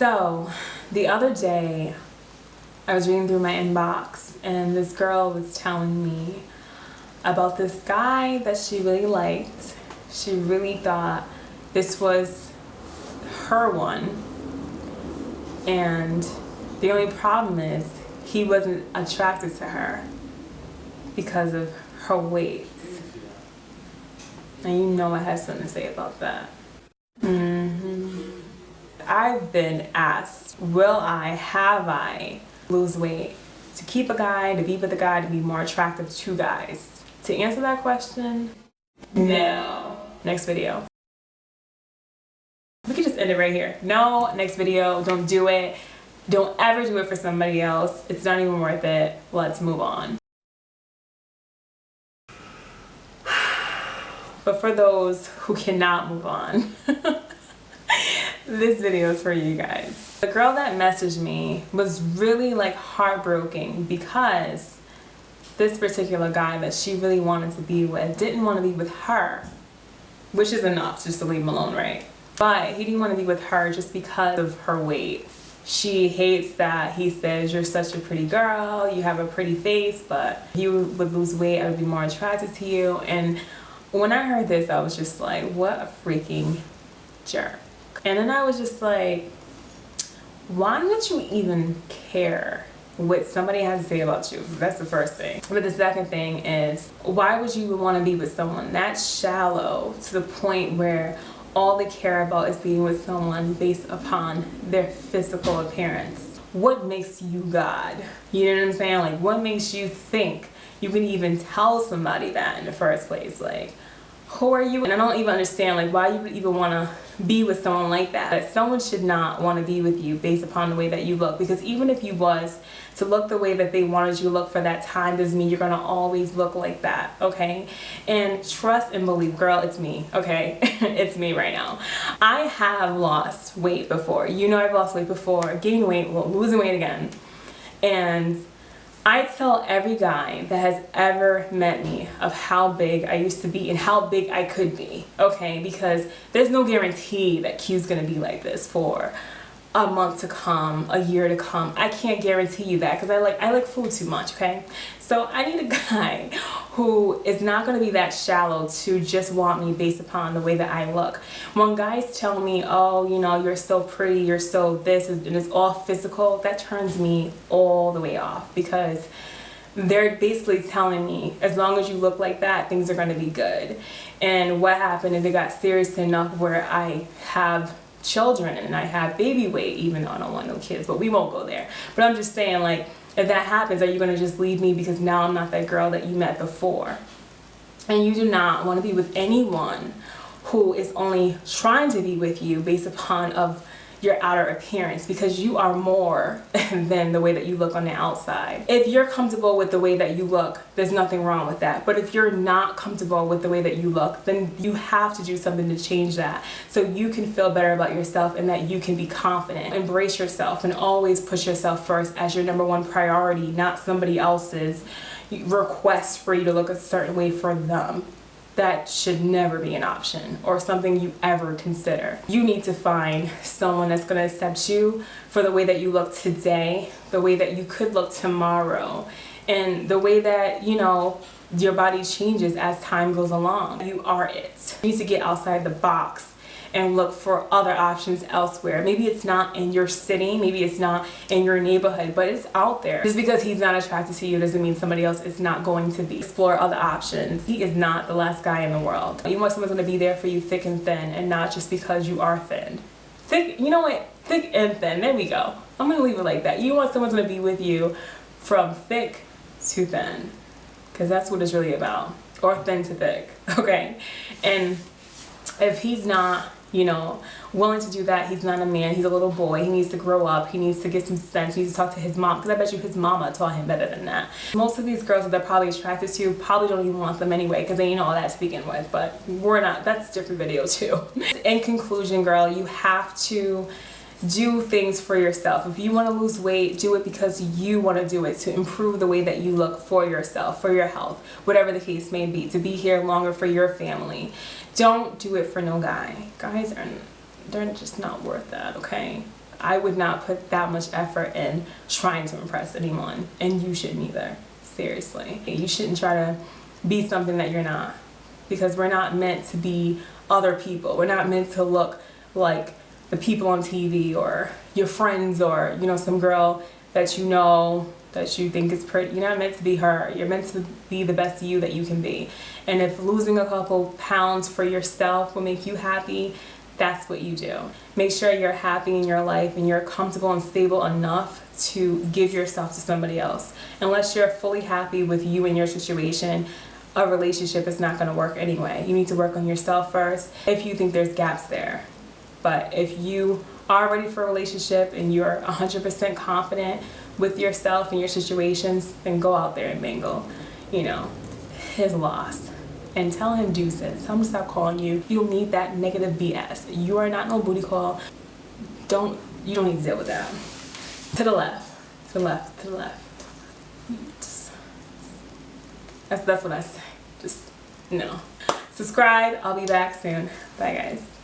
So the other day I was reading through my inbox and this girl was telling me about this guy that she really liked. She really thought this was her one, and the only problem is he wasn't attracted to her because of her weight. And you know I have something to say about that. I've been asked, have I lose weight to keep a guy, to be with a guy, to be more attractive to guys? To answer that question, no. Next video. We could just end it right here. No, next video, don't do it. Don't ever do it for somebody else. It's not even worth it. Let's move on. But for those who cannot move on, this video is for you guys. The girl that messaged me was really like heartbroken because this particular guy that she really wanted to be with didn't want to be with her, which is enough just to leave him alone, right? But he didn't want to be with her just because of her weight. She hates that he says, you're such a pretty girl, you have a pretty face, but if you would lose weight, I would be more attracted to you. And when I heard this, I was just like, what a freaking jerk. And then I was just like, why would you even care what somebody has to say about you? That's the first thing. But the second thing is, why would you want to be with someone that shallow to the point where all they care about is being with someone based upon their physical appearance? What makes you God? You know what I'm saying? Like, what makes you think you can even tell somebody that in the first place? Like, who are you? And I don't even understand like why you would even want to be with someone like that. That someone should not want to be with you based upon the way that you look, because even if you was to look the way that they wanted you to look for that time, doesn't mean you're going to always look like that, okay? And trust and believe, girl, it's me, okay? It's me right now. I have lost weight before. You know, I've lost weight before, gained weight, well, losing weight again. And I tell every guy that has ever met me of how big I used to be and how big I could be, okay? Because there's no guarantee that Q's gonna be like this for a month to come, a year to come. I can't guarantee you that because I like food too much, okay? So I need a guy who is not going to be that shallow to just want me based upon the way that I look. When guys tell me, oh, you know, you're so pretty, you're so this, and it's all physical, that turns me all the way off, because they're basically telling me as long as you look like that, things are going to be good. And what happened if it got serious enough where I have children and I have baby weight, even though I don't want no kids, but we won't go there. But I'm just saying, like, if that happens, are you going to just leave me because now I'm not that girl that you met before? And you do not want to be with anyone who is only trying to be with you based upon of your outer appearance, because you are more than the way that you look on the outside. If you're comfortable with the way that you look, there's nothing wrong with that. But if you're not comfortable with the way that you look, then you have to do something to change that so you can feel better about yourself and that you can be confident. Embrace yourself and always put yourself first as your number one priority, not somebody else's request for you to look a certain way for them. That should never be an option or something you ever consider. You need to find someone that's going to accept you for the way that you look today, the way that you could look tomorrow, and the way that, you know, your body changes as time goes along. You are it. You need to get outside the box and look for other options elsewhere. Maybe it's not in your city, maybe it's not in your neighborhood, but it's out there. Just because he's not attracted to you doesn't mean somebody else is not going to be. Explore other options. He is not the last guy in the world. You want someone's gonna be there for you thick and thin, and not just because you are thin. Thick, you know what? Thick and thin, there we go. I'm gonna leave it like that. You want someone's gonna be with you from thick to thin, because that's what it's really about. Or thin to thick, okay? And if he's not, you know, willing to do that, he's not a man, he's a little boy, he needs to grow up, he needs to get some sense, he needs to talk to his mom, because I bet you his mama taught him better than that. Most of these girls that they're probably attracted to probably don't even want them anyway, because they ain't all that to begin with, but we're not, that's a different video too. In conclusion, girl, you have to do things for yourself. If you want to lose weight, do it because you want to do it, to improve the way that you look for yourself, for your health, whatever the case may be, to be here longer for your family. Don't do it for no guy. Guys they're just not worth that, okay? I would not put that much effort in trying to impress anyone, and you shouldn't either. Seriously. You shouldn't try to be something that you're not, because we're not meant to be other people. We're not meant to look like the people on TV or your friends or, you know, some girl that you know that you think is pretty. You're not meant to be her. You're meant to be the best you that you can be. And if losing a couple pounds for yourself will make you happy, that's what you do. Make sure you're happy in your life and you're comfortable and stable enough to give yourself to somebody else. Unless you're fully happy with you and your situation, a relationship is not going to work anyway. You need to work on yourself first if you think there's gaps there. But if you are ready for a relationship and you're 100% confident with yourself and your situations, then go out there and mingle. You know, his loss. And tell him deuces. Tell him to stop calling you. You don't need that negative BS. You are not no booty call. You don't need to deal with that. To the left. To the left. To the left. That's what I say. Just no. Subscribe. I'll be back soon. Bye guys.